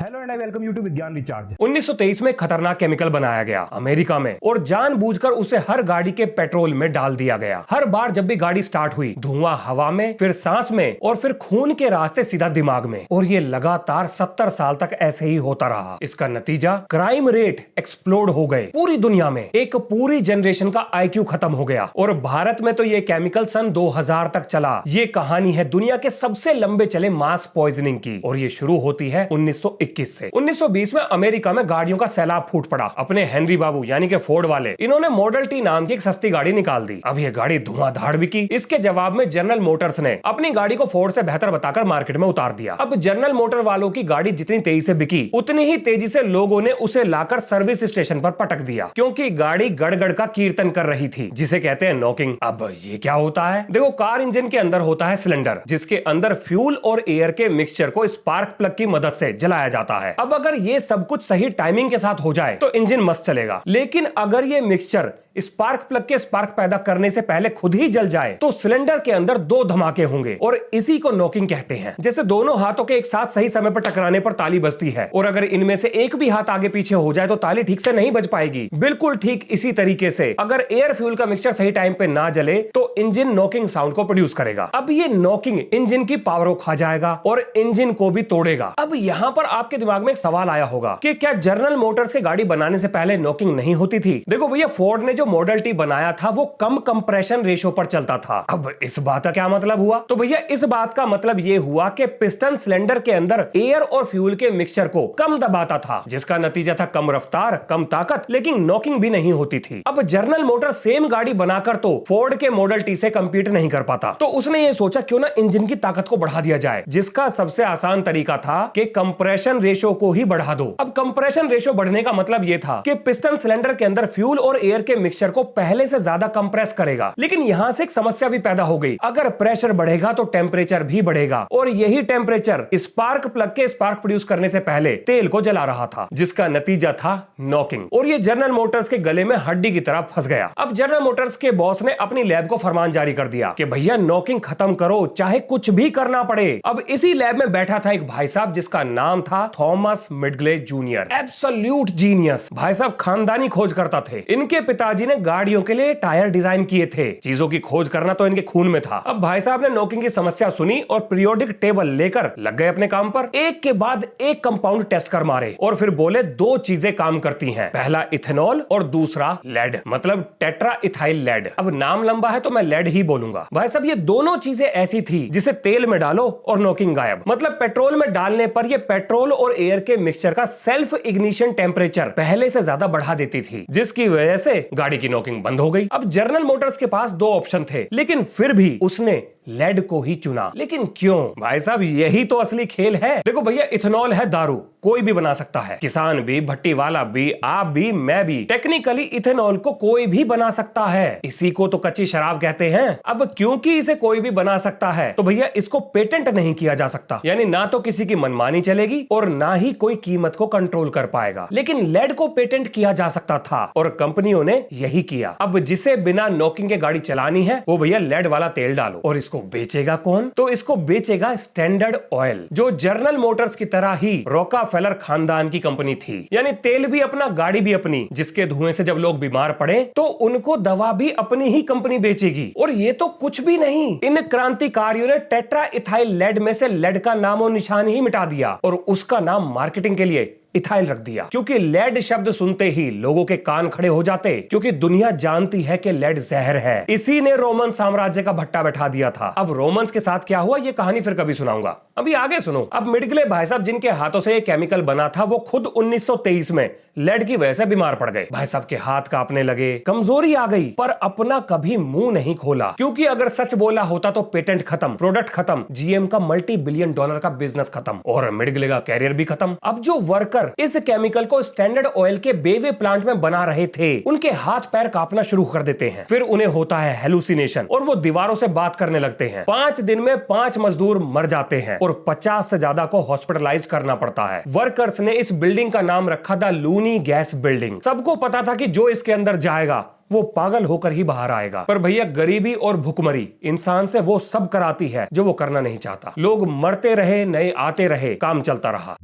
Hello and I welcome you to Vigyan recharge. 1923 में खतरनाक chemical बनाया गया अमेरिका में और जानबूझकर उसे हर गाड़ी के पेट्रोल में डाल दिया गया। हर बार जब भी गाड़ी स्टार्ट हुई, धुआं हवा में, फिर सांस में और फिर खून के रास्ते सीधा दिमाग में, और ये लगातार 70 साल तक ऐसे ही होता रहा। इसका नतीजा क्राइम रेट एक्सप्लोड हो गए। पूरी दुनिया में एक पूरी जनरेशन का IQ खत्म हो गया और भारत में तो ये केमिकल सन 2000 तक चला। ये कहानी है दुनिया के सबसे लंबे चले मास पॉइजनिंग की और ये शुरू होती है 1921 से। 1920 में अमेरिका में गाड़ियों का सैलाब फूट पड़ा। अपने हेनरी बाबू यानी कि फोर्ड वाले, इन्होंने मॉडल टी नाम की एक सस्ती गाड़ी निकाल दी। अब ये गाड़ी धुआंधार बिकी। इसके जवाब में जनरल मोटर्स ने अपनी गाड़ी को फोर्ड से बेहतर बताकर मार्केट में उतार दिया। अब जनरल मोटर वालों की गाड़ी जितनी तेजी से बिकी, उतनी ही तेजी से लोगों ने उसे लाकर सर्विस स्टेशन पर पटक दिया, क्योंकि गाड़ी गड़गड़ का कीर्तन कर रही थी, जिसे कहते हैं नॉकिंग। अब ये क्या होता है? देखो, कार इंजन के अंदर होता है सिलेंडर, जिसके अंदर फ्यूल और एयर के मिक्सचर को स्पार्क प्लग की मदद से जलाया जाता है। अब अगर ये सब कुछ सही टाइमिंग के साथ हो जाए तो इंजन मस्त चलेगा, लेकिन अगर ये मिक्सचर स्पार्क प्लग के स्पार्क पैदा करने से पहले खुद ही जल जाए तो सिलेंडर के अंदर दो धमाके होंगे और इसी को नॉकिंग कहते हैं। जैसे दोनों हाथों के एक साथ सही समय पर टकराने पर ताली बजती है, और अगर इनमें से एक भी हाथ आगे पीछे हो जाए तो ताली ठीक से नहीं बज पाएगी। बिल्कुल ठीक इसी तरीके से अगर एयर फ्यूल का मिक्सचर सही टाइम पे ना जले तो इंजन नॉकिंग साउंड को प्रोड्यूस करेगा। अब ये नॉकिंग इंजन की पावर को खा जाएगा और इंजन को भी तोड़ेगा। अब यहां पर आपके दिमाग में एक सवाल आया होगा कि क्या जनरल मोटर्स की गाड़ी बनाने से पहले नॉकिंग नहीं होती थी? देखो भैया, फोर्ड ने जो मॉडल टी बनाया था वो कम कंप्रेशन रेशो पर चलता था। अब इस बात का क्या मतलब हुआ? तो भैया, इस बात का मतलब ये हुआ कि पिस्टन सिलेंडर के अंदर एयर और फ्यूल के मिक्सचर को कम दबाता था, जिसका नतीजा था कम रफ्तार, कम ताकत, लेकिन नॉकिंग भी नहीं होती थी। अब जनरल मोटर सेम गाड़ी बनाकर तो फोर्ड के मॉडल टी से कंपीट नहीं कर पाता, तो उसने ये सोचा क्यों ना इंजन की ताकत को बढ़ा दिया जाए, जिसका सबसे आसान तरीका था कि कंप्रेशन रेशो को ही बढ़ा दो। अब कंप्रेशन रेशो बढ़ने का मतलब यह था कि पिस्टन सिलेंडर के अंदर फ्यूल और एयर के मिक्सचर को पहले से ज्यादा कंप्रेस करेगा। लेकिन यहां से एक समस्या भी पैदा हो गई। अगर प्रेशर बढ़ेगा तो टेम्परेचर भी बढ़ेगा, और यही टेम्परेचर स्पार्क प्लग के स्पार्क प्रोड्यूस करने से पहले तेल को जला रहा था, जिसका नतीजा था नॉकिंग, और ये जनरल मोटर्स के गले में हड्डी की तरह फंस गया। अब जनरल मोटर्स के बॉस ने अपनी लैब को फरमान जारी कर दिया कि भैया नॉकिंग खत्म करो, चाहे कुछ भी करना पड़े। अब इसी लैब में बैठा था एक भाई साहब जिसका नाम था थॉमस मिडग्ले जूनियर। Absolute genius. भाई साहब खानदानी खोज करता थे। इनके पिताजी ने गाड़ियों के लिए टायर डिजाइन किए थे। चीजों की खोज करना तो इनके खून में था। अब भाई साहब ने नॉकिंग की समस्या सुनी और पीरियोडिक टेबल लेकर लग गए अपने काम पर। एक के बाद एक कंपाउंड टेस्ट कर मारे और फिर बोले दो चीजें काम करती हैं, पहला इथेनॉल और दूसरा लेड, मतलब टेट्रा इथाइल लेड। अब नाम लंबा है तो मैं लेड ही बोलूंगा। भाई साहब, ये दोनों चीजें ऐसी थी जिसे तेल में डालो और नॉकिंग गायब। मतलब पेट्रोल में डालने पर ये पेट्रोल और एयर के मिक्सचर का सेल्फ इग्निशन टेम्परेचर पहले से ज्यादा बढ़ा देती थी, जिसकी वजह से गाड़ी की नॉकिंग बंद हो गई। अब जनरल मोटर्स के पास दो ऑप्शन थे, लेकिन फिर भी उसने लेड को ही चुना। लेकिन क्यों? भाई साहब, यही तो असली खेल है। देखो भैया, इथेनॉल है दारू, कोई भी बना सकता है, किसान भी, भट्टी वाला भी, आप भी, मैं भी। टेक्निकली इथेनॉल को कोई भी बना सकता है, इसी को तो कच्ची शराब कहते हैं। अब क्योंकि इसे कोई भी बना सकता है तो भैया इसको पेटेंट नहीं किया जा सकता, यानी ना तो किसी की मनमानी चलेगी और ना ही कोई कीमत को कंट्रोल कर पाएगा। लेकिन लेड को पेटेंट किया जा सकता था और कंपनियों ने यही किया। अब जिसे बिना नॉकिंग के गाड़ी चलानी है वो भैया लेड वाला तेल डालो। और इसको बेचेगा कौन? तो इसको बेचेगा स्टैंडर्ड ऑयल, जो जनरल मोटर्स की तरह ही रॉकफेलर खानदान की कंपनी थी। यानी तेल भी अपना, गाड़ी भी अपनी, जिसके धुएं से जब लोग बीमार पड़े तो उनको दवा भी अपनी ही कंपनी बेचेगी। और ये तो कुछ भी नहीं, इन क्रांतिकारियों ने टेट्रा इथाइल लेड में से लेड का नामो निशान ही मिटा दिया और उसका नाम मार्केटिंग के लिए इथाइल रख दिया, क्योंकि लेड शब्द सुनते ही लोगों के कान खड़े हो जाते, क्योंकि दुनिया जानती है कि लेड जहर है। इसी ने रोमन साम्राज्य का भट्टा बैठा दिया था। अब रोमन्स के साथ क्या हुआ ये कहानी फिर कभी सुनाऊंगा, अभी आगे सुनो। अब मिडग्ले भाई साहब जिनके हाथों से ये केमिकल बना था वो खुद 1923 में लेड की वजह से बीमार पड़ गए। भाई साहब के हाथ कांपने लगे, कमजोरी आ गई, पर अपना कभी मुंह नहीं खोला, क्योंकि अगर सच बोला होता तो पेटेंट खत्म, प्रोडक्ट खत्म, जीएम का $multi-billion का बिजनेस खत्म और मिडग्ले का कैरियर भी खत्म। अब जो वर्कर इस केमिकल को स्टैंडर्ड ऑयल के बेवे प्लांट में बना रहे थे, उनके हाथ पैर कांपना शुरू कर देते हैं। फिर उन्हें होता है हेलुसिनेशन और वो दीवारों से बात करने लगते हैं। 5 दिन में 5 मजदूर मर जाते हैं और 50 से ज्यादा को हॉस्पिटलाइज करना पड़ता है। वर्कर्स ने इस बिल्डिंग का नाम रखा था लूनी गैस बिल्डिंग। सबको पता था कि जो इसके अंदर जाएगा वो पागल होकर ही बाहर आएगा। पर भैया, गरीबी और भुखमरी इंसान से वो सब कराती है जो वो करना नहीं चाहता। लोग मरते रहे, नए आते रहे, काम चलता रहा।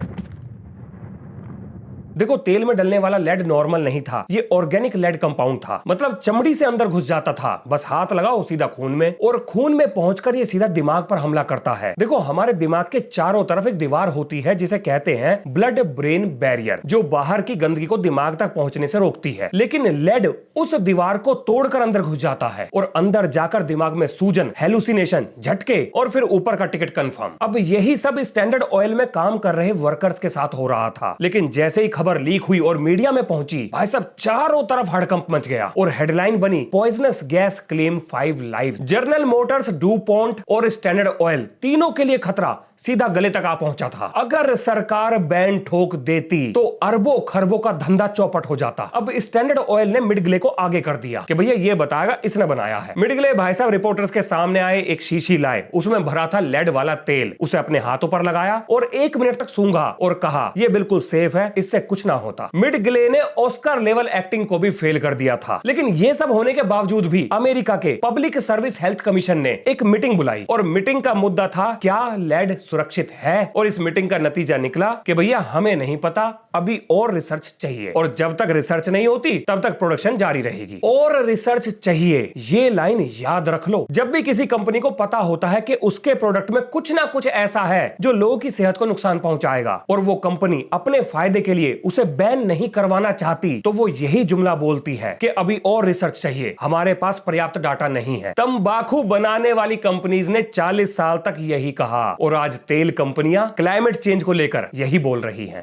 देखो तेल में डलने वाला लेड नॉर्मल नहीं था, ये ऑर्गेनिक लेड कंपाउंड था। मतलब चमड़ी से अंदर घुस जाता था, बस हाथ लगाओ सीधा खून में, और खून में पहुंचकर ये सीधा दिमाग पर हमला करता है। देखो हमारे दिमाग के चारों तरफ एक दीवार होती है जिसे कहते हैं ब्लड ब्रेन बैरियर, जो बाहर की गंदगी को दिमाग तक पहुंचने से रोकती है। लेकिन लेड उस दीवार को तोड़कर अंदर घुस जाता है और अंदर जाकर दिमाग में सूजन, हेलुसिनेशन, झटके और फिर ऊपर का टिकट कंफर्म। अब यही सब स्टैंडर्ड ऑयल में काम कर रहे वर्कर्स के साथ हो रहा था। लेकिन जैसे ही खबर लीक हुई और मीडिया में पहुंची, भाई साहब चारों तरफ हड़कंप मच गया और हेडलाइन बनी, poisonous gas claim 5 lives. General Motors, DuPont और स्टैंडर्ड ऑयल तीनों के लिए खतरा सीधा गले तक आ पहुंचा था। अगर सरकार बैन ठोक देती तो अरबों खरबों का धंधा चौपट हो जाता। अब स्टैंडर्ड ऑयल ने मिडगले को आगे कर दिया कि भैया ये बताएगा इसने बनाया है। मिडगले भाई साहब रिपोर्टर्स के सामने आए, एक शीशी लाए, उसमें भरा था लेड वाला तेल, उसे अपने हाथों पर लगाया और 1 मिनट तक सूंघा और कहा ये बिल्कुल सेफ है, इससे कुछ ना होता। मिडगले ने ऑस्कर लेवल एक्टिंग को भी फेल कर दिया था। लेकिन ये सब होने के बावजूद भी अमेरिका के पब्लिक सर्विस हेल्थ कमीशन ने एक मीटिंग बुलाई और मीटिंग का मुद्दा था क्या लेड सुरक्षित है। और इस मीटिंग का नतीजा निकला कि भैया हमें नहीं पता, अभी और रिसर्च चाहिए, और जब तक रिसर्च नहीं होती तब तक प्रोडक्शन जारी रहेगी। और रिसर्च चाहिए, ये लाइन याद रख लो। जब भी किसी कंपनी को पता होता है कि उसके प्रोडक्ट में कुछ ना कुछ ऐसा है जो लोगों की सेहत को नुकसान पहुंचाएगा और वो कंपनी अपने फायदे के लिए उसे बैन नहीं करवाना चाहती, तो वो यही जुमला बोलती है कि अभी और रिसर्च चाहिए, हमारे पास पर्याप्त डाटा नहीं है। तंबाकू बनाने वाली कंपनीज ने 40 साल तक यही कहा और आज तेल कंपनियां क्लाइमेट चेंज को लेकर यही बोल रही हैं।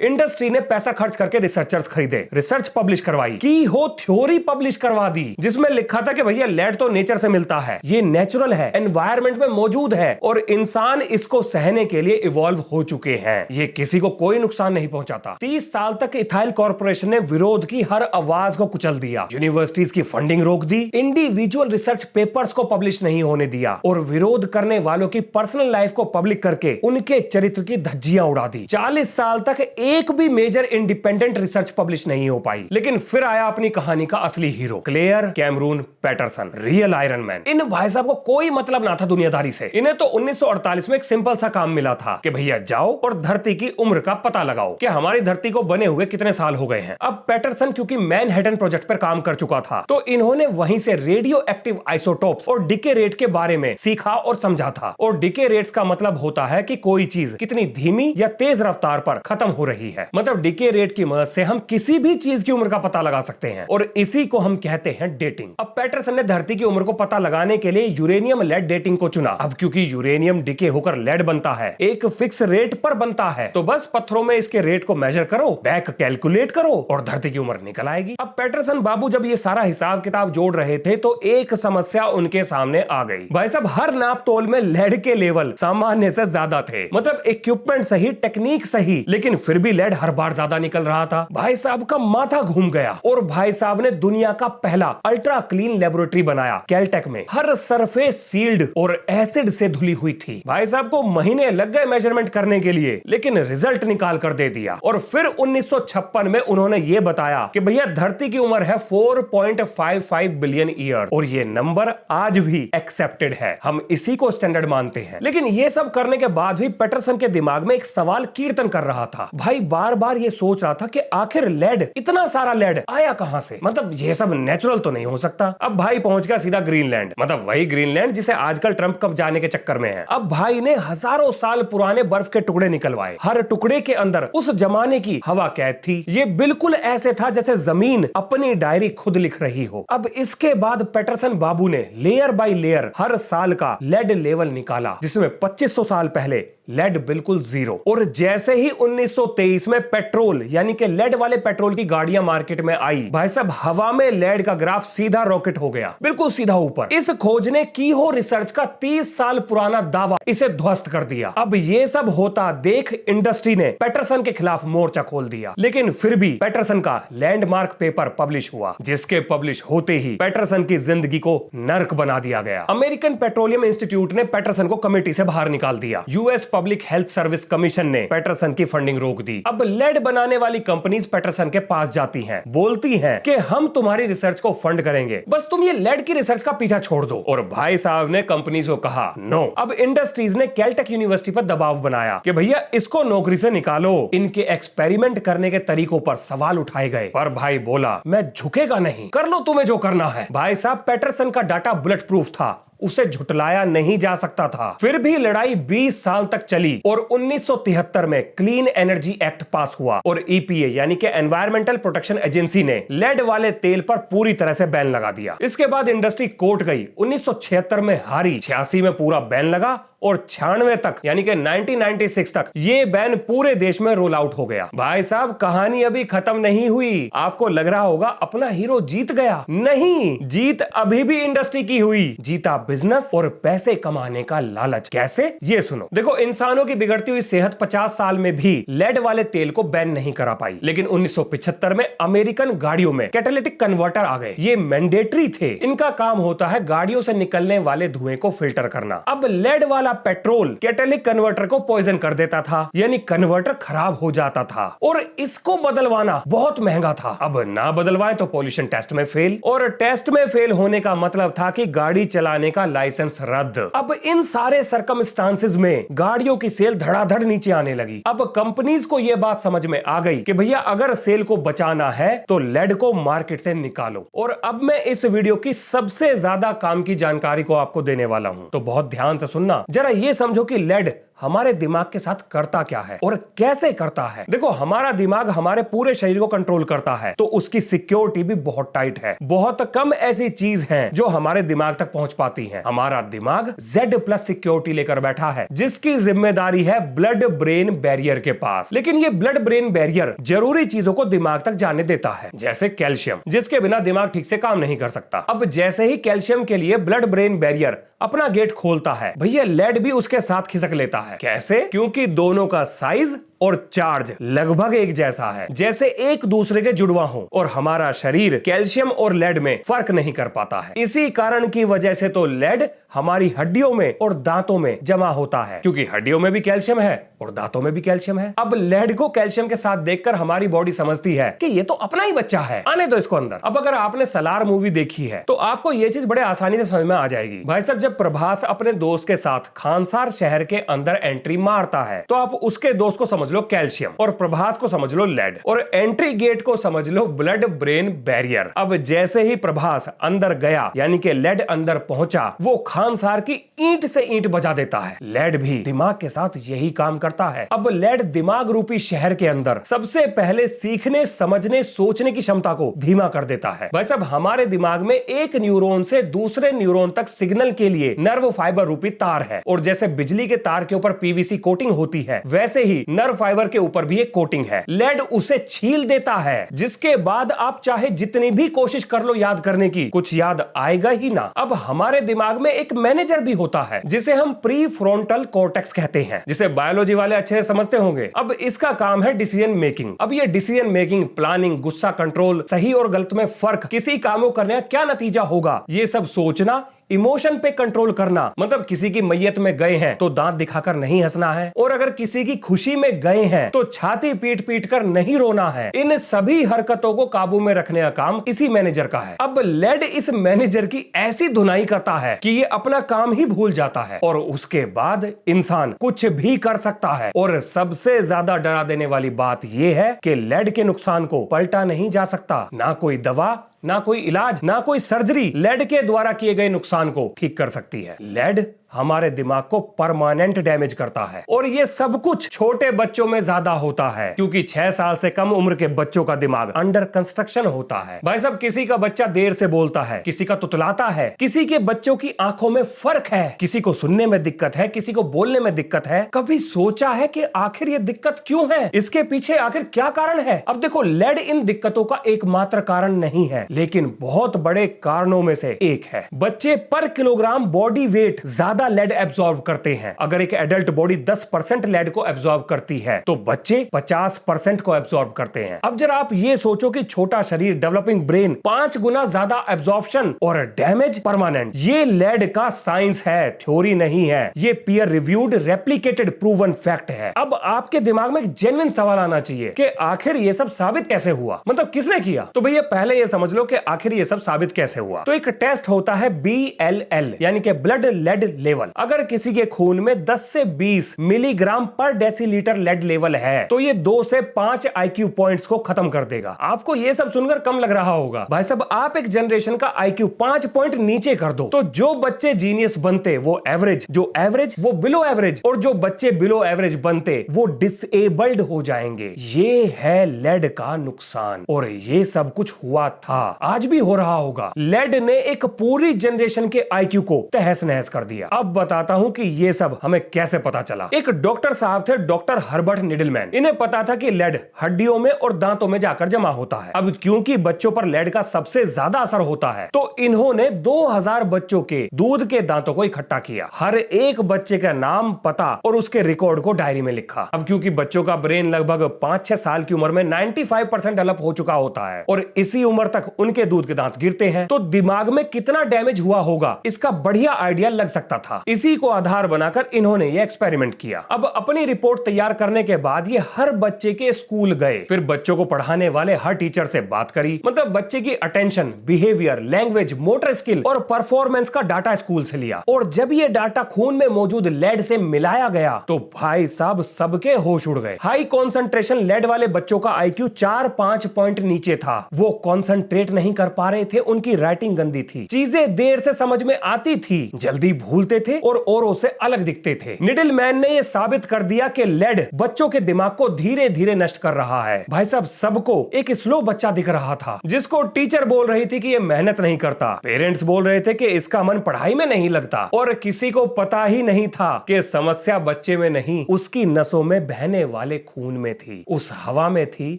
इंडस्ट्री ने पैसा खर्च करके रिसर्चर्स खरीदे, रिसर्च पब्लिश करवाई, की हो थ्योरी पब्लिश करवा दी, जिसमें लिखा था कि भैया लेड तो नेचर से मिलता है, ये नेचुरल है, एनवायरनमेंट में मौजूद है और इंसान इसको सहने के लिए इवॉल्व हो चुके हैं, ये किसी को कोई नुकसान नहीं पहुंचाता। 30 साल तक इथाइल कॉर्पोरेशन ने विरोध की हर आवाज को कुचल दिया, यूनिवर्सिटीज की फंडिंग रोक दी, इंडिविजुअल रिसर्च पेपर्स को पब्लिश नहीं होने दिया और विरोध करने वालों की पर्सनल लाइफ को पब्लिक करके उनके चरित्र की धज्जियां उड़ा दी। 40 साल तक एक भी मेजर इंडिपेंडेंट रिसर्च पब्लिश नहीं हो पाई। लेकिन फिर आया अपनी कहानी का असली hero, Claire Cameron Patterson, real iron man. इन भाई साहब को कोई मतलब ना था दुनियादारी से। इन्हें तो 1948 में एक सिंपल सा काम मिला था कि भैया जाओ और धरती की उम्र का पता लगाओ कि हमारी धरती को बने हुए कितने साल हो गए हैं। अब पैटरसन क्योंकि मैनहट्टन प्रोजेक्ट पर काम कर चुका था, तो इन्होंने वहीं से रेडियो एक्टिव आइसोटोप्स और डिके रेट के बारे में सीखा और समझा था। और डिके रेट्स का मतलब होता है कि कोई चीज कितनी धीमी या तेज रफ्तार पर खत्म हो रही है। मतलब डिके रेट की मदद से हम किसी भी चीज की उम्र का पता लगा सकते हैं और इसी को हम कहते हैं डेटिंग। अब पैटरसन ने धरती की उम्र को पता लगाने के लिए यूरेनियम लेड डेटिंग को चुना। अब क्योंकि यूरेनियम डिके होकर लेड बनता है, एक फिक्स रेट पर बनता है, तो बस पत्थरों में इसके रेट को मेजर करो, बैक कैलकुलेट करो और धरती की उम्र निकल आएगी। अब पैटरसन बाबू जब ये सारा हिसाब किताब जोड़ रहे थे तो एक समस्या उनके सामने आ गई। भाई साहब हर नाप तोल में लेड के लेवल सामान्य से ज्यादा थे। मतलब इक्विपमेंट सही, टेक्निक सही, लेकिन फिर भी लेड हर बार ज्यादा निकल रहा था। भाई साहब का माथा घूम गया और भाई साहब ने दुनिया का पहला अल्ट्रा क्लीन लेबोरेटरी बनाया कैलटेक में। हर सरफेस सील्ड और एसिड से धुली हुई थी। भाई साहब को महीने लग गए मेजरमेंट करने के लिए, लेकिन रिजल्ट निकाल कर दे दिया। और फिर 1956 में उन्होंने ये बताया कि भैया धरती की उम्र है 4.55 बिलियन ईयर और ये नंबर आज भी एक्सेप्टेड है, हम इसी को स्टैंडर्ड मानते हैं। लेकिन ये सब करने के बाद भी पैटरसन के दिमाग में एक सवाल कीर्तन कर रहा था। भाई बार बार ये सोच रहा था कि आखिर लेड, इतना सारा लेड आया कहां से? मतलब ये सब नेचुरल तो नहीं हो सकता। अब भाई पहुंच गया सीधा ग्रीनलैंड, मतलब वही ग्रीनलैंड जिसे आजकल ट्रंप कब जाने के चक्कर में है। अब भाई ने हजारों साल पुराने बर्फ के टुकड़े निकलवाए, हर टुकड़े के अंदर उस जमाने की हवा कैद थी। ये बिल्कुल ऐसे था जैसे जमीन अपनी डायरी खुद लिख रही हो। अब इसके बाद पैटरसन बाबू ने लेयर बाय लेयर हर साल का लेड लेवल निकाला, जिसमें 2500 साल पहले लेड बिल्कुल जीरो। और जैसे ही 1923 में पेट्रोल यानी कि लेड वाले पेट्रोल की गाड़ियां मार्केट में आई, भाई साहब हवा में लेड का ग्राफ सीधा रॉकेट हो गया, बिल्कुल सीधा ऊपर। इस खोज ने कीहो रिसर्च का 30 साल पुराना दावा इसे ध्वस्त कर दिया। अब ये सब होता देख इंडस्ट्री ने पैटरसन के खिलाफ मोर्चा खोल दिया। लेकिन फिर भी पैटरसन का लैंडमार्क पेपर पब्लिश हुआ, जिसके पब्लिश होते ही पैटरसन की जिंदगी को नर्क बना दिया गया। अमेरिकन पेट्रोलियम इंस्टीट्यूट ने पैटरसन को कमेटी से बाहर निकाल दिया। US public health service commission ने पैटरसन की फंडिंग रोक दी। अब लेड बनाने वाली कंपनीज पैटरसन के पास जाती हैं, बोलती हैं कि हम तुम्हारी रिसर्च को फंड करेंगे, बस तुम ये लेड की रिसर्च का पीछा छोड़ दो। और भाई साहब ने कंपनीज को कहा नो। अब इंडस्ट्रीज ने कैलटेक यूनिवर्सिटी पर दबाव बनाया कि भैया इसको नौकरी से निकालो। इनके एक्सपेरिमेंट करने के तरीकों पर सवाल उठाए गए, पर भाई बोला मैं झुकेगा नहीं, कर लो तुम्हें जो करना है। भाई साहब पैटरसन का डाटा बुलेट प्रूफ था, उसे झुटलाया नहीं जा सकता था। फिर भी लड़ाई 20 साल तक चली और 1973 में क्लीन एनर्जी एक्ट पास हुआ और ईपीए यानी कि एनवायरमेंटल प्रोटेक्शन एजेंसी ने लेड वाले तेल पर पूरी तरह से बैन लगा दिया। इसके बाद इंडस्ट्री कोर्ट गई, 1976 में हारी, 86 में पूरा बैन लगा और 96 तक यानी कि 1996 तक ये बैन पूरे देश में रोल आउट हो गया। भाई साहब कहानी अभी खत्म नहीं हुई। आपको लग रहा होगा अपना हीरो जीत गया, नहीं, जीत अभी भी इंडस्ट्री की हुई। जीता बिजनेस और पैसे कमाने का लालच। कैसे, ये सुनो। देखो इंसानों की बिगड़ती हुई सेहत 50 साल में भी लेड वाले तेल को बैन नहीं करा पाई, लेकिन 1975 में अमेरिकन गाड़ियों में कैटालिटिक कन्वर्टर आ गए। ये मैंडेटरी थे। इनका काम होता है गाड़ियों से निकलने वाले धुएं को फिल्टर करना। अब लेड वाला पेट्रोल कैटालिटिक कन्वर्टर को पॉइजन कर देता था, यानी कन्वर्टर खराब हो जाता था और इसको बदलवाना बहुत महंगा था। अब ना बदलवाए तो पॉल्यूशन टेस्ट में फेल, और टेस्ट में फेल होने का मतलब था कि गाड़ी चलाने का लाइसेंस रद्द। अब इन सारे सर्कमस्टांसेस में गाड़ियों की सेल धड़ाधड़ नीचे आने लगी। अब कंपनीज को यह बात समझ में आ गई कि भैया अगर सेल को बचाना है तो लेड को मार्केट से निकालो। और अब मैं इस वीडियो की सबसे ज्यादा काम की जानकारी को आपको देने वाला हूं, तो बहुत ध्यान से सुनना। जरा ये समझो कि लेड हमारे दिमाग के साथ करता क्या है और कैसे करता है। देखो हमारा दिमाग हमारे पूरे शरीर को कंट्रोल करता है, तो उसकी सिक्योरिटी भी बहुत टाइट है। बहुत कम ऐसी चीज है जो हमारे दिमाग तक पहुंच पाती है। हमारा दिमाग Z+ सिक्योरिटी लेकर बैठा है, जिसकी जिम्मेदारी है ब्लड ब्रेन बैरियर के पास। लेकिन ये ब्लड ब्रेन बैरियर जरूरी चीजों को दिमाग तक जाने देता है, जैसे कैल्शियम, जिसके बिना दिमाग ठीक से काम नहीं कर सकता। अब जैसे ही कैल्शियम के लिए ब्लड ब्रेन बैरियर अपना गेट खोलता है, भैया लेड भी उसके साथ खिसक लेता है। कैसे? क्योंकि दोनों का साइज और चार्ज लगभग एक जैसा है, जैसे एक दूसरे के जुड़वा हो, और हमारा शरीर कैल्शियम और लेड में फर्क नहीं कर पाता है। इसी कारण की वजह से तो लेड हमारी हड्डियों में और दांतों में जमा होता है, क्योंकि हड्डियों में भी कैल्शियम है और दांतों में भी कैल्शियम है। अब लेड को कैल्शियम के साथ देखकर हमारी बॉडी समझती है कि ये तो अपना ही बच्चा है, आने दो इसको अंदर। अब अगर आपने सलार मूवी देखी है तो आपको ये चीज बड़े आसानी से समझ में आ जाएगी। भाई साहब जब प्रभास अपने दोस्त के साथ खानसार शहर के अंदर एंट्री मारता है, तो आप उसके दोस्त को समझ लो कैल्शियम और प्रभास को समझ लो लेड, और एंट्री गेट को समझ लो ब्लड ब्रेन बैरियर। अब जैसे ही प्रभास अंदर गया यानी कि लेड अंदर पहुंचा, वो खानसार की ईंट से ईंट बजा देता है। लेड भी दिमाग के साथ यही काम करता है। अब लेड दिमाग रूपी शहर के अंदर सबसे पहले सीखने, समझने, सोचने की क्षमता को धीमा कर देता है। भाई साहब हमारे दिमाग में एक न्यूरॉन से दूसरे न्यूरॉन तक सिग्नल के लिए नर्व फाइबर रूपी तार है, और जैसे बिजली के तार के ऊपर पीवीसी कोटिंग होती है, वैसे ही नर्व फाइबर के ऊपर भी एक कोटिंग है। लेड उसे छील देता है, जिसके बाद आप चाहे जितनी भी कोशिश कर लो याद करने की, कुछ याद आएगा ही ना। अब हमारे दिमाग में एक मैनेजर भी होता है, जिसे हम प्री फ्रंटल कॉर्टेक्स कहते हैं, जिसे बायोलॉजी वाले अच्छे से समझते होंगे। अब इसका काम है डिसीजन मेकिंग। अब ये डिसीजन मेकिंग, प्लानिंग, गुस्सा कंट्रोल, सही और गलत में फर्क, किसी काम को करने का क्या नतीजा होगा, ये सब सोचना, इमोशन पे कंट्रोल करना। मतलब किसी की मैयत में गए हैं तो दांत दिखाकर नहीं हंसना है, और अगर किसी की खुशी में गए हैं तो छाती पीट पीट कर नहीं रोना है। इन सभी हरकतों को काबू में रखने का काम इसी मैनेजर का है। अब लेड इस मैनेजर की ऐसी धुनाई करता है कि ये अपना काम ही भूल जाता है, और उसके बाद इंसान कुछ भी कर सकता है। और सबसे ज्यादा डरा देने वाली बात यह है कि लेड के नुकसान को पलटा नहीं जा सकता। ना कोई दवा, ना कोई इलाज, ना कोई सर्जरी लेड के द्वारा किए गए नुकसान को ठीक कर सकती है। लेड हमारे दिमाग को परमानेंट डैमेज करता है, और ये सब कुछ छोटे बच्चों में ज्यादा होता है, क्योंकि 6 साल से कम उम्र के बच्चों का दिमाग अंडर कंस्ट्रक्शन होता है। भाई साहब किसी का बच्चा देर से बोलता है, किसी का तुतलाता है, किसी के बच्चों की आंखों में फर्क है, किसी को सुनने में दिक्कत है, किसी को बोलने में दिक्कत है। कभी सोचा है कि आखिर ये दिक्कत क्यों है, इसके पीछे आखिर क्या कारण है? अब देखो लेड इन दिक्कतों का एकमात्र कारण नहीं है, लेकिन बहुत बड़े कारणों में से एक है। बच्चे पर किलोग्राम बॉडी वेट ज्यादा ज्यादा लेड एब्जॉर्ब करते हैं। अगर एक एडल्ट बॉडी 10% लेड को एब्जॉर्ब करती है तो बच्चे 50% को एब्जॉर्ब करते हैं। अब जरा आप ये सोचो कि छोटा शरीर, डेवलपिंग ब्रेन, 5 गुना ज्यादा एब्जॉर्प्शन और डैमेज परमानेंट। ये लेड का साइंस है, थ्योरी नहीं है। ये peer reviewed, replicated, proven fact है। अब आपके दिमाग में एक जेन्युइन सवाल आना चाहिए कि आखिर ये सब साबित कैसे हुआ, मतलब किसने किया? तो भैया पहले ये समझ लो कि आखिर ये सब साबित कैसे हुआ। तो एक टेस्ट होता है BLL यानी कि ब्लड लेड लेवल। अगर किसी के खून में 10 से 20 मिलीग्राम पर डेसीलीटर लेड लेवल है तो ये 2 से 5 IQ पॉइंट्स को खत्म कर देगा। आपको ये सब सुनकर कम लग रहा होगा। भाई साहब, आप एक जनरेशन का IQ 5 पॉइंट नीचे कर दो तो जो बच्चे जीनियस बनते वो एवरेज, जो एवरेज वो बिलो एवरेज, और जो बच्चे बिलो एवरेज बनते वो डिसेबल्ड हो जाएंगे। ये है लेड का नुकसान, और ये सब कुछ हुआ था, आज भी हो रहा होगा। लेड ने एक पूरी जनरेशन के IQ को तहस नहस कर दिया। अब बताता हूं कि ये सब हमें कैसे पता चला। एक डॉक्टर साहब थे, डॉक्टर हर्बर्ट निडलमैन। इन्हें पता था कि लेड हड्डियों में और दांतों में जाकर जमा होता है। अब क्योंकि बच्चों पर लेड का सबसे ज्यादा असर होता है तो इन्होंने 2000 बच्चों के दूध के दांतों को इकट्ठा किया। हर एक बच्चे का नाम, पता और उसके रिकॉर्ड को डायरी में लिखा। अब क्योंकि बच्चों का ब्रेन लगभग 5-6 साल की उम्र में 95% डेवलप हो चुका होता है और इसी उम्र तक उनके दूध के दांत गिरते हैं, तो दिमाग में कितना डैमेज हुआ होगा इसका बढ़िया आइडिया लग सकता था। इसी को आधार बनाकर इन्होंने ये एक्सपेरिमेंट किया। अब अपनी रिपोर्ट तैयार करने के बाद ये हर बच्चे के स्कूल गए, फिर बच्चों को पढ़ाने वाले हर टीचर से बात करी, मतलब बच्चे की attention, behaviour, language, motor skill और परफॉर्मेंस का डाटा स्कूल से लिया। और जब ये डाटा खून में मौजूद लेड से मिलाया गया तो भाई साहब सबके होश उड़ गए। हाई कॉन्सेंट्रेशन लेड वाले बच्चों का IQ 4-5 पॉइंट नीचे था। वो कॉन्सेंट्रेट नहीं कर पा रहे थे, उनकी राइटिंग गंदी थी, चीजें देर से समझ में आती थी, जल्दी भूलते थे और औरों से अलग दिखते थे। निडलमैन ने यह साबित कर दिया कि लेड बच्चों के दिमाग को धीरे धीरे नष्ट कर रहा है। भाई साहब, सबको एक स्लो बच्चा दिख रहा था जिसको टीचर बोल रही थी कि ये मेहनत नहीं करता, पेरेंट्स बोल रहे थे कि इसका मन पढ़ाई में नहीं लगता, और किसी को पता ही नहीं था कि समस्या बच्चे में नहीं, उसकी नसों में बहने वाले खून में थी, उस हवा में थी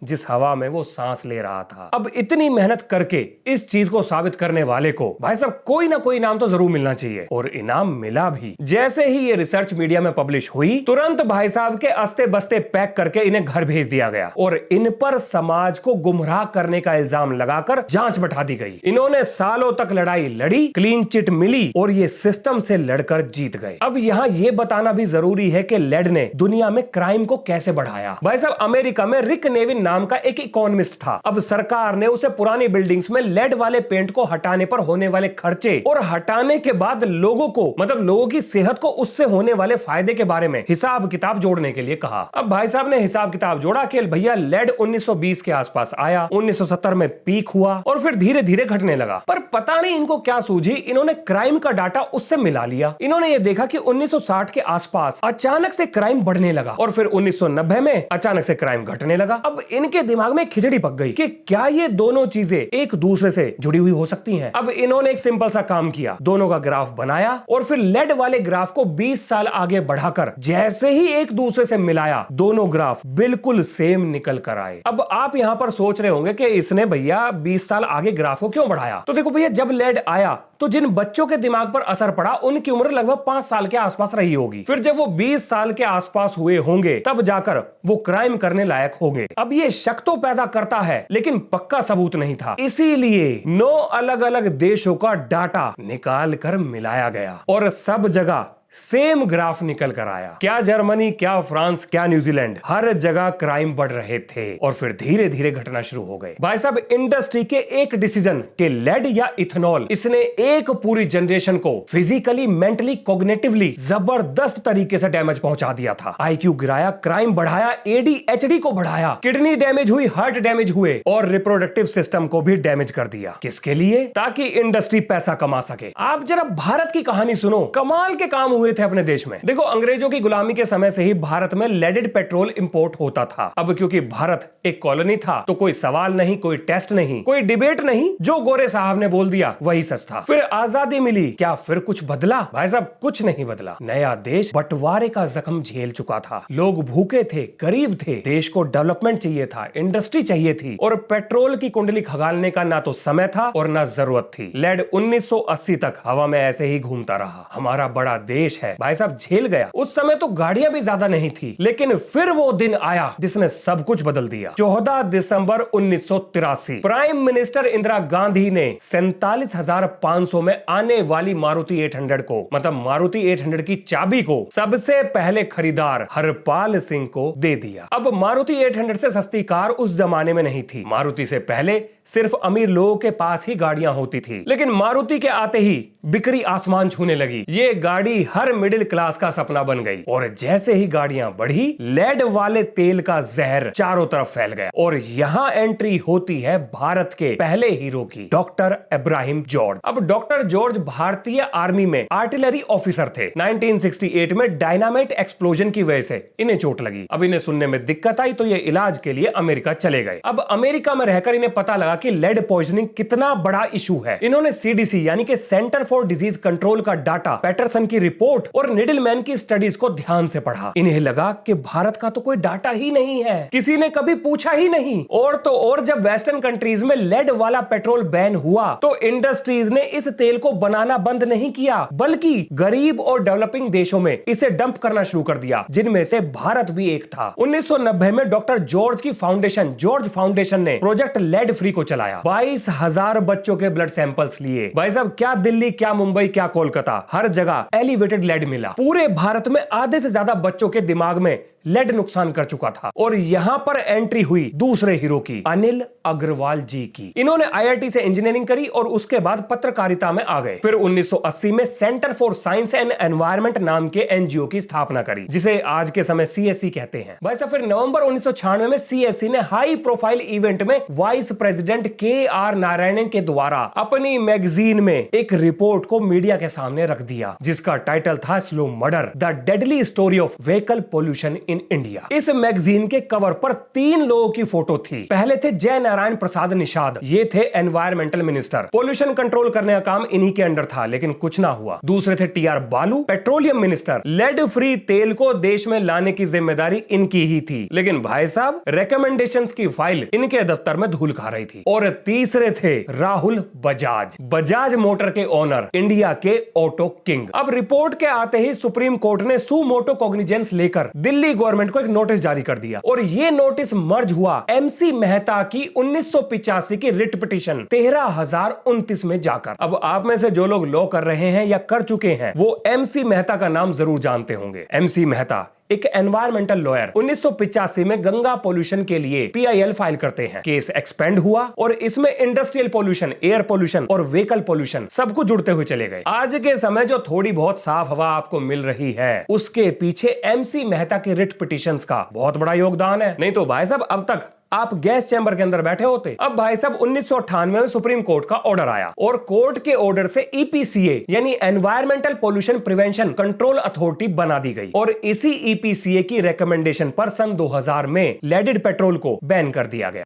जिस हवा में वो सांस ले रहा था। अब इतनी मेहनत करके इस चीज को साबित करने वाले को भाई साहब कोई ना कोई इनाम तो जरूर मिलना चाहिए, और इनाम मिला भी। जैसे ही ये रिसर्च मीडिया में पब्लिश हुई तुरंत भाई साहब के अस्ते बस्ते पैक करके इन्हें घर भेज दिया गया और इन पर समाज को गुमराह करने का इल्जाम लगाकर जांच बैठा दी गई। इन्होंने सालों तक लड़ाई लड़ी, क्लीन चिट मिली और ये सिस्टम से लड़कर जीत गए। अब यहाँ ये बताना भी जरूरी है कि लेड ने दुनिया में क्राइम को कैसे बढ़ाया। भाई साहब, अमेरिका में रिक नेविन नाम का एक इकोनॉमिस्ट था। अब सरकार ने उसे पुरानी बिल्डिंग्स में लेड वाले पेंट को हटाने पर होने वाले खर्चे और हटाने के बाद लोगों को, मतलब लोगों की सेहत को उससे होने वाले फायदे के बारे में हिसाब किताब जोड़ने के लिए कहा। अब भाई साहब ने हिसाब किताब जोड़ा कि भैया लेड 1920 के आसपास आया, 1970 में पीक हुआ और फिर धीरे धीरे घटने लगा। पर पता नहीं इनको क्या सूझी, इन्होंने क्राइम का डाटा उससे मिला लिया। इन्होंने ये देखा कि 1960 के आसपास अचानक से क्राइम बढ़ने लगा और फिर 1990 में अचानक से क्राइम घटने लगा। अब इनके दिमाग में खिचड़ी पक गई कि क्या ये दोनों चीजें एक दूसरे से जुड़ी हुई हो सकती हैं। अब इन्होंने एक सिंपल सा काम किया, दोनों का ग्राफ बनाया और फिर लेड वाले ग्राफ को 20 साल आगे बढ़ाकर जैसे ही एक दूसरे से मिलाया, दोनों ग्राफ बिल्कुल सेम निकल कर आए। अब आप यहां पर सोच रहे होंगे कि इसने भैया 20 साल आगे ग्राफ को क्यों बढ़ाया? तो देखो भैया, जब लेड आया तो जिन बच्चों के दिमाग पर असर पड़ा उनकी उम्र लगभग 5 साल के आसपास रही होगी। फिर जब वो 20 साल के आसपास हुए होंगे तब जाकर वो क्राइम करने लायक होंगे। अब ये शक तो पैदा करता है लेकिन पक्का सबूत नहीं था, इसीलिए 9 अलग अलग देशों का डाटा निकाल कर मिलाया गया और सब जगह सेम ग्राफ निकल कर आया। क्या जर्मनी, क्या फ्रांस, क्या न्यूजीलैंड, हर जगह क्राइम बढ़ रहे थे और फिर धीरे धीरे घटना शुरू हो गए। भाई साहब, इंडस्ट्री के एक डिसीजन के लेड या इथेनॉल, इसने एक पूरी जनरेशन को फिजिकली, मेंटली, कॉग्निटिवली जबरदस्त तरीके से डैमेज पहुंचा दिया था। IQ गिराया, क्राइम बढ़ाया, ADHD को बढ़ाया, किडनी डैमेज हुई, हार्ट डैमेज हुए और रिप्रोडक्टिव सिस्टम को भी डैमेज कर दिया। किसके लिए? ताकि इंडस्ट्री पैसा कमा सके। आप जरा भारत की कहानी सुनो, कमाल के काम हुए थे अपने देश में। देखो, अंग्रेजों की गुलामी के समय से ही भारत में लेडेड पेट्रोल इंपोर्ट होता था। अब क्योंकि भारत एक कॉलोनी था तो कोई सवाल नहीं, कोई टेस्ट नहीं, कोई डिबेट नहीं, जो गोरे साहब ने बोल दिया वही सच था। फिर आजादी मिली, क्या फिर कुछ बदला? भाई साहब, कुछ नहीं बदला। नया देश बंटवारे का जख्म झेल चुका था, लोग भूखे थे, गरीब थे, देश को डेवलपमेंट चाहिए था, इंडस्ट्री चाहिए थी और पेट्रोल की कुंडली खगालने का ना तो समय था और ना जरूरत थी। लेड 1980 तक हवा में ऐसे ही घूमता रहा। हमारा बड़ा देश देश है भाई साहब झेल गया। उस समय तो गाड़ियां भी ज्यादा नहीं थी, लेकिन फिर वो दिन आया जिसने सब कुछ बदल दिया। 14 दिसंबर 1983 प्राइम मिनिस्टर इंदिरा गांधी ने 47,500 में आने वाली मारुति 800 को, मतलब मारुति 800 की चाबी को सबसे पहले खरीदार हरपाल सिंह को दे दिया। अब मारुति 800 से सस्ती कार उस जमाने में नहीं थी। मारुति से पहले सिर्फ अमीर लोगों के पास ही गाड़ियां होती थी, लेकिन मारुति के आते ही बिक्री आसमान छूने लगी। ये गाड़ी हर मिडिल क्लास का सपना बन गई और जैसे ही गाड़ियां बढ़ी, लेड वाले तेल का जहर चारों तरफ फैल गया। और यहां एंट्री होती है भारत के पहले हीरो की, डॉक्टर इब्राहिम जॉर्ज। अब डॉक्टर जॉर्ज भारतीय आर्मी में आर्टिलरी ऑफिसर थे। 1968 में डायनामाइट एक्सप्लोजन की वजह से इन्हें चोट लगी। अब इन्हें सुनने में दिक्कत आई तो ये इलाज के लिए अमेरिका चले गए। अब अमेरिका में रहकर इन्हें पता लगा कि लेड पॉइजनिंग कितना बड़ा इशू है। इन्होंने सीडीसी यानी कि सेंटर फॉर डिजीज कंट्रोल का डाटा, पैटरसन की रिपोर्ट और निडलमैन की स्टडीज को ध्यान से पढ़ा। इन्हें लगा कि भारत का तो कोई डाटा ही नहीं है, किसी ने कभी पूछा ही नहीं। और तो और जब वेस्टर्न कंट्रीज में लेड वाला पेट्रोल बैन हुआ तो इंडस्ट्रीज ने इस तेल को बनाना बंद नहीं किया, बल्कि गरीब और डेवलपिंग देशों में इसे डंप करना शुरू कर दिया, जिनमें से भारत भी एक था। 1990 में डॉक्टर जॉर्ज की फाउंडेशन, जॉर्ज फाउंडेशन ने प्रोजेक्ट लेड फ्री को चलाया। 22,000 बच्चों के ब्लड सैंपल्स लिए। भाई साहब क्या दिल्ली, क्या मुंबई, क्या कोलकाता, हर जगह एलिवेटेड लेड मिला। पूरे भारत में आधे से ज्यादा बच्चों के दिमाग में लेड नुकसान कर चुका था। और यहां पर एंट्री हुई दूसरे हीरो की, अनिल अग्रवाल जी की। इन्होंने आईआईटी से इंजीनियरिंग करी और उसके बाद पत्रकारिता में आ गए। फिर 1980 में centre for science and environment नाम के एनजीओ की स्थापना करी, जिसे आज के समय सीएससी कहते हैं। भाई साहब फिर नवंबर 1996 में सीएससी ने हाई प्रोफाइल इवेंट में वाइस प्रेसिडेंट के.आर. नारायणन के द्वारा अपनी मैगजीन में एक रिपोर्ट को मीडिया के सामने रख दिया, जिसका टाइटल था slow murder, the deadly story of vehicle pollution in India. इस मैगजीन के कवर पर 3 लोगों की फोटो थी। पहले थे जय नारायण प्रसाद निषाद, ये थे एनवायरमेंटल मिनिस्टर। पोल्यूशन कंट्रोल करने का काम इन्हीं के अंडर था, लेकिन कुछ ना हुआ। दूसरे थे टीआर बालू, पेट्रोलियम मिनिस्टर। लेड फ्री तेल को देश में लाने की जिम्मेदारी इनकी ही थी, लेकिन भाई साहब रिकमेंडेशंस की फाइल इनके दफ्तर में धूल खा रही थी। और तीसरे थे राहुल बजाज, बजाज मोटर के ओनर, इंडिया के ऑटो किंग। अब रिपोर्ट के आते ही सुप्रीम कोर्ट ने सू मोटो कॉग्निजेंस लेकर दिल्ली गवर्नमेंट को एक नोटिस जारी कर दिया और यह नोटिस मर्ज हुआ एमसी मेहता की 1985 की रिट पिटीशन 13,029 में जाकर। अब आप में से जो लोग लॉ कर रहे हैं या कर चुके हैं, वो एमसी मेहता का नाम जरूर जानते होंगे। एमसी मेहता एक एनवायरमेंटल लॉयर 1985 में गंगा पोल्यूशन के लिए पीआईएल फाइल करते हैं। केस एक्सपेंड हुआ और इसमें इंडस्ट्रियल पोल्यूशन, एयर पोल्यूशन और व्हीकल पोल्यूशन सब कुछ जुड़ते हुए चले गए। आज के समय जो थोड़ी बहुत साफ हवा आपको मिल रही है, उसके पीछे एमसी मेहता के रिट पिटीशंस का बहुत बड़ा योगदान है। नहीं तो भाई साहब अब तक आप गैस चैम्बर के अंदर बैठे होते। अब भाई साहब 1998 में सुप्रीम कोर्ट का ऑर्डर आया और कोर्ट के ऑर्डर से ईपीसीए यानी environmental pollution prevention control authority बना दी गई और इसी ईपीसीए की रिकमेंडेशन पर सन 2000 में लेडेड पेट्रोल को बैन कर दिया गया।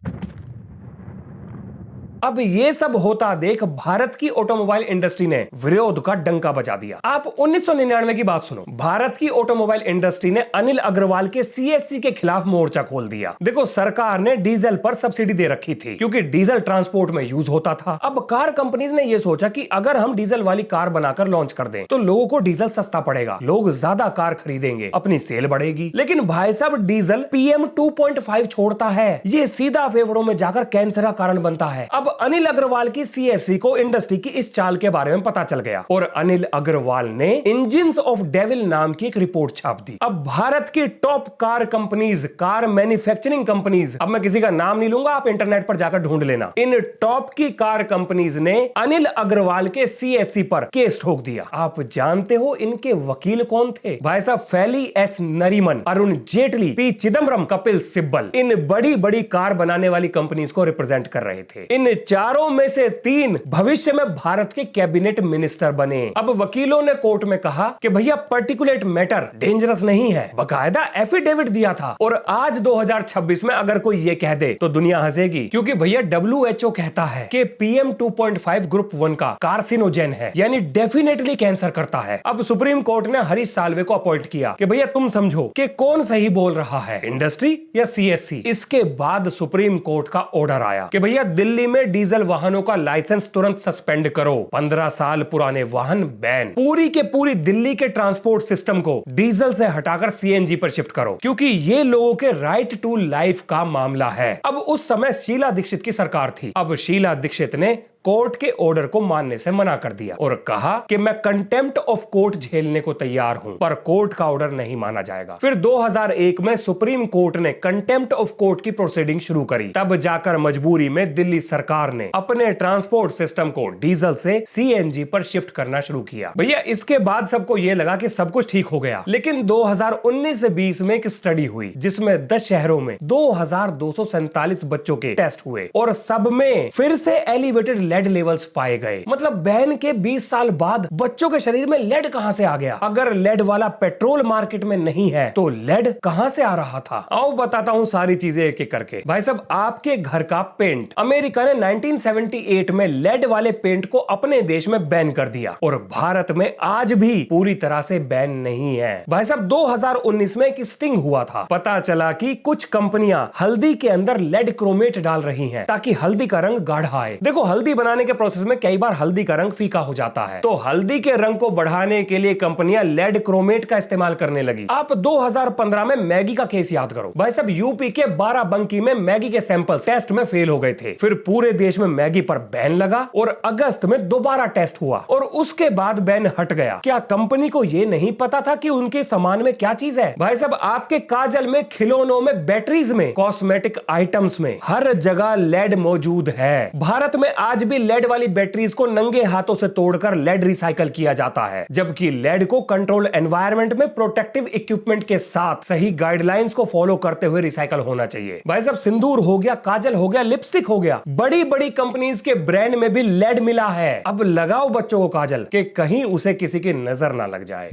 अब ये सब होता देख भारत की ऑटोमोबाइल इंडस्ट्री ने विरोध का डंका बजा दिया। आप 1999 की बात सुनो। भारत की ऑटोमोबाइल इंडस्ट्री ने अनिल अग्रवाल के सीएससी के खिलाफ मोर्चा खोल दिया। देखो सरकार ने डीजल पर सब्सिडी दे रखी थी क्योंकि डीजल ट्रांसपोर्ट में यूज होता था। अब कार कंपनीज ने यह सोचा कि अगर हम डीजल वाली कार बनाकर लॉन्च कर दें तो लोगों को डीजल सस्ता पड़ेगा, लोग ज्यादा कार खरीदेंगे, अपनी सेल बढ़ेगी। लेकिन भाई साहब डीजल पीएम 2.5 छोड़ता है, ये सीधा फेफड़ों में जाकर कैंसर का कारण बनता है। अब अनिल अग्रवाल की सीएससी को इंडस्ट्री की इस चाल के बारे में पता चल गया और अनिल अग्रवाल ने इंजिन्स ऑफ डेविल नाम की एक रिपोर्ट छाप दी। अब भारत की top car companies, car manufacturing companies, अब मैं किसी का नाम नहीं लूंगा, आप इंटरनेट पर जाकर ढूंढ लेना, इन टॉप की कार कंपनीज ने अनिल अग्रवाल के सीएससी पर केस ठोक दिया। आप जानते हो इनके वकील कौन थे? भाई साहब फैली एस नरीमन, अरुण जेटली, पी चिदम्बरम, कपिल सिब्बल, इन बड़ी बड़ी कार बनाने वाली कंपनीज को रिप्रेजेंट कर रहे थे। इन चारों में से 3 भविष्य में भारत के कैबिनेट मिनिस्टर बने। अब वकीलों ने कोर्ट में कहा कि भैया पार्टिकुलेट मैटर डेंजरस नहीं है, बकायदा एफिडेविट दिया था। और आज 2026 में अगर कोई ये कह दे तो दुनिया हंसेगी, क्योंकि भैया WHO कहता है कि PM 2.5 ग्रुप 1 का कार्सिनोजेन है, यानी डेफिनेटली कैंसर करता है। अब सुप्रीम कोर्ट ने हरीश साल्वे को अपॉइंट किया कि भैया तुम समझो कि कौन सही बोल रहा है, इंडस्ट्री या सीएससी। इसके बाद सुप्रीम कोर्ट का ऑर्डर आया कि भैया दिल्ली में डीजल वाहनों का लाइसेंस तुरंत सस्पेंड करो। 15 साल पुराने वाहन बैन। पूरी के पूरी दिल्ली के ट्रांसपोर्ट सिस्टम को डीजल से हटाकर सीएनजी पर शिफ्ट करो, क्योंकि ये लोगों के राइट टू लाइफ का मामला है। अब उस समय शीला दीक्षित की सरकार थी। अब शीला दीक्षित ने कोर्ट के ऑर्डर को मानने से मना कर दिया और कहा कि मैं कंटेम्प्ट ऑफ कोर्ट झेलने को तैयार हूं, पर कोर्ट का ऑर्डर नहीं माना जाएगा। फिर 2001 में सुप्रीम कोर्ट ने कंटेम्प्ट ऑफ कोर्ट की प्रोसीडिंग शुरू करी। तब जाकर मजबूरी में दिल्ली सरकार ने अपने ट्रांसपोर्ट सिस्टम को डीजल से सीएनजी पर शिफ्ट करना शुरू किया। भैया इसके बाद सबको यह लगा कि सब कुछ ठीक हो गया, लेकिन 2019 से 20 में एक स्टडी हुई जिसमें 10 शहरों में 2247 बच्चों के टेस्ट हुए और सब में फिर से एलिवेटेड लेड लेवल्स पाए गए। मतलब बैन के 20 साल बाद बच्चों के शरीर में लेड कहां से आ गया? अगर लेड वाला पेट्रोल मार्केट में नहीं है तो लेड कहां से आ रहा था? आओ बताता हूं सारी चीजें एक एक करके। भाई साहब, आपके घर का पेंट अमेरिका ने 1978 में लेड वाले पेंट को अपने देश में बैन कर दिया और भारत में आज भी पूरी तरह से बैन नहीं है। भाई साहब, 2019 में एक स्टिंग हुआ था। पता चला कि कुछ कंपनियां हल्दी के अंदर लेड क्रोमेट डाल रही हैं ताकि हल्दी का रंग गाढ़ा आए। देखो, हल्दी बनाने के प्रोसेस में कई बार हल्दी का रंग फीका हो जाता है, तो हल्दी के रंग को बढ़ाने के लिए कंपनियां लेड क्रोमेट का इस्तेमाल करने लगी। आप 2015 में मैगी का केस याद करो। भाई साहब, यूपी के बाराबंकी में मैगी के सैंपल टेस्ट में फेल हो गए थे। फिर पूरे देश में मैगी पर बैन लगा और अगस्त में दोबारा टेस्ट हुआ और उसके बाद बैन हट गया। क्या कंपनी को यह नहीं पता था कि उनके सामान में क्या चीज है? भाई साहब, आपके काजल में, खिलौनों में, बैटरीज में, कॉस्मेटिक आइटम्स में हर जगह लेड मौजूद है। भारत में आज भी लेड वाली बैटरीज को नंगे हाथों से तोड़कर लेड रिसाइकल किया जाता है, जबकि लेड को कंट्रोल एनवायरनमेंट में प्रोटेक्टिव इक्विपमेंट के साथ सही गाइडलाइंस को फॉलो करते हुए रिसाइकल होना चाहिए। भाई साहब, सिंदूर हो गया, काजल हो गया, लिपस्टिक हो गया, बड़ी बड़ी कंपनीज के ब्रांड में भी लेड मिला है। अब लगाओ बच्चों को काजल कि कहीं उसे किसी की नजर ना लग जाए।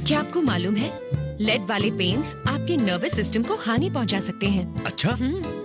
क्या आपको मालूम है लेड वाले पेंट्स आपके नर्वस सिस्टम को हानि पहुंचा सकते हैं? अच्छा।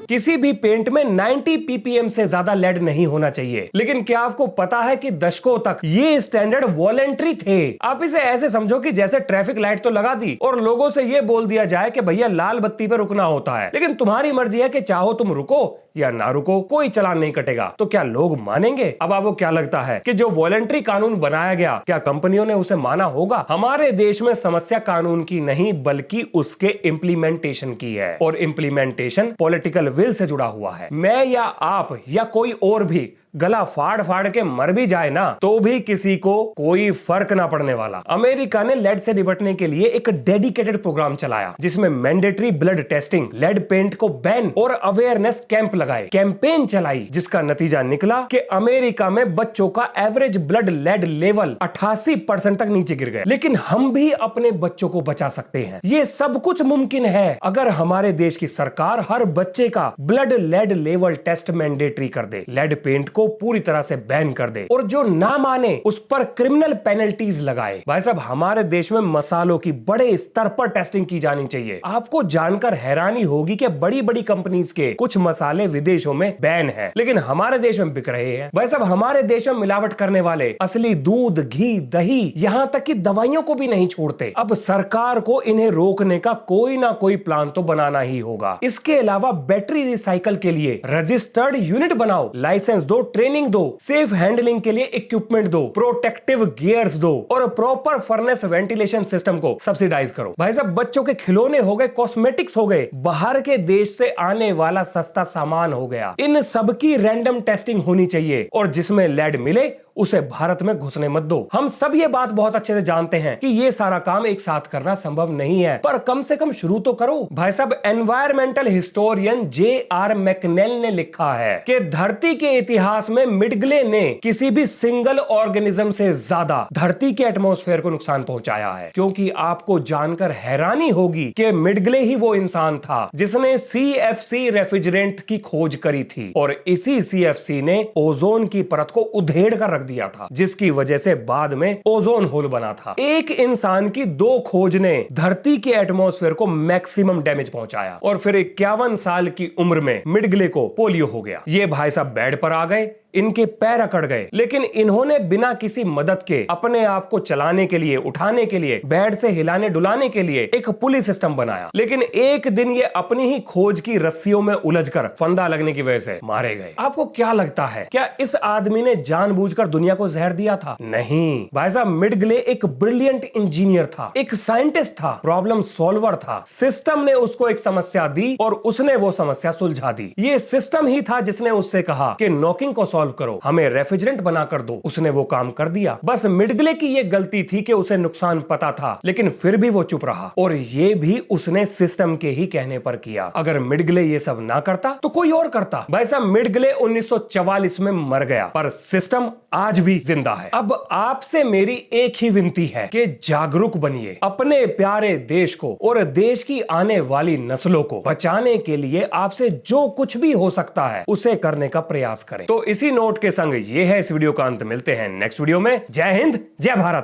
किसी भी पेंट में 90 ppm से ज्यादा लेड नहीं होना चाहिए, लेकिन क्या आपको पता है कि दशकों तक ये स्टैंडर्ड वॉलेंट्री थे। आप इसे ऐसे समझो कि जैसे ट्रैफिक लाइट तो लगा दी और लोगों से ये बोल दिया जाए कि भैया लाल बत्ती पे रुकना होता है, लेकिन तुम्हारी मर्जी है कि चाहो तुम रुको या ना रुको, कोई चालान नहीं कटेगा। तो क्या लोग मानेंगे? अब आपको क्या लगता है कि जो वॉलेंट्री कानून बनाया गया, क्या कंपनियों ने उसे माना होगा? हमारे देश में समस्या कानून की नहीं बल्कि उसके इंप्लीमेंटेशन की है, और इंप्लीमेंटेशन पॉलिटिकल विल से जुड़ा हुआ है। मैं या आप या कोई और भी गला फाड़ फाड़ के मर भी जाए ना तो भी किसी को कोई फर्क ना पड़ने वाला। अमेरिका ने लेड से निपटने के लिए एक डेडिकेटेड प्रोग्राम चलाया जिसमें mandatory blood testing, lead paint को बैन और अवेयरनेस कैंप लगाए, कैंपेन चलाई, जिसका नतीजा निकला कि अमेरिका में बच्चों का एवरेज ब्लड लेड लेवल 88% तक नीचे गिर गया। लेकिन हम भी अपने बच्चों को बचा सकते हैं। ये सब कुछ मुमकिन है अगर हमारे देश की सरकार हर बच्चे का blood lead level test mandatory कर दे, लेड पेंट को पूरी तरह से बैन कर दे और जो ना माने उस पर क्रिमिनल पेनल्टीज लगाए। भाई साहब, हमारे देश में मसालों की बड़े स्तर पर टेस्टिंग की जानी चाहिए। आपको जानकर हैरानी होगी कि बड़ी बड़ी कंपनीज के कुछ मसाले विदेशों में बैन है, लेकिन हमारे देश में बिक रहे हैं। भाई साहब, हमारे देश में मिलावट करने वाले असली दूध, घी, दही, यहां तक कि दवाइयों को भी नहीं छोड़ते। अब सरकार को इन्हें रोकने का कोई ना कोई प्लान तो बनाना ही होगा। इसके अलावा बैटरी रिसाइकल के लिए रजिस्टर्ड यूनिट बनाओ, लाइसेंस दो, ट्रेनिंग दो, सेफ हैंडलिंग के लिए इक्विपमेंट दो, प्रोटेक्टिव गियर्स दो और प्रॉपर फर्नेस वेंटिलेशन सिस्टम को सब्सिडाइज करो। भाई साहब, बच्चों के खिलौने हो गए, कॉस्मेटिक्स हो गए, बाहर के देश से आने वाला सस्ता सामान हो गया, इन सब की रैंडम टेस्टिंग होनी चाहिए और जिसमें लेड मिले उसे भारत में घुसने मत दो। हम सब ये बात बहुत अच्छे से जानते हैं कि ये सारा काम एक साथ करना संभव नहीं है, पर कम से कम शुरू तो करो। भाई साहब, एनवायरमेंटल हिस्टोरियन J.R. मैकनेल ने लिखा है कि धरती के इतिहास में मिडगले ने किसी भी सिंगल ऑर्गेनिज्म से ज्यादा धरती के एटमॉस्फेयर को नुकसान पहुंचाया है, क्योंकि आपको जानकर हैरानी होगी कि मिडगले ही वो इंसान था जिसने CFC रेफ्रिजरेंट की खोज करी थी और इसी CFC ने ओजोन की परत को उधेड़ कर दिया था, जिसकी वजह से बाद में ओजोन होल बना था। एक इंसान की 2 खोज ने धरती के एटमॉस्फेयर को मैक्सिमम डैमेज पहुंचाया और फिर 51 साल की उम्र में मिडगले को पोलियो हो गया। ये भाई साहब बेड पर आ गए, इनके पैर अकड़ गए, लेकिन इन्होंने बिना किसी मदद के अपने आप को चलाने के लिए, उठाने के लिए, बेड से हिलाने डुलाने के लिए एक पुली सिस्टम बनाया। लेकिन एक दिन ये अपनी ही खोज की रस्सियों में उलझकर फंदा लगने की वजह से मारे गए। आपको क्या लगता है, क्या इस आदमी ने जानबूझकर दुनिया को जहर दिया था? नहीं भाई साहब, मिडगले एक ब्रिलियंट इंजीनियर था, एक साइंटिस्ट था, प्रॉब्लम सॉल्वर था। सिस्टम ने उसको एक समस्या दी और उसने वो समस्या सुलझा दी। ये सिस्टम ही था जिसने उससे कहा कि नॉकिंग को सॉल्व करो, हमें रेफ्रिजरेंट बनाकर दो। उसने वो काम कर दिया। बस मिडगले की ये गलती थी कि उसे नुकसान पता था, लेकिन फिर भी वो चुप रहा, और ये भी उसने सिस्टम के ही कहने पर किया। अगर मिडगले ये सब ना करता तो कोई और करता। भाई साहब, मिडगले 1944 में मर गया, पर सिस्टम आज भी जिंदा है। अब आपसे मेरी एक ही विनती है कि जागरूक बनिए, अपने प्यारे देश को और देश की आने वाली नस्लों को बचाने के लिए आपसे जो कुछ भी हो सकता है उसे करने का प्रयास करें। तो इसी नोट के संग ये है इस वीडियो का अंत। मिलते हैं नेक्स्ट वीडियो में। जय हिंद, जय भारत।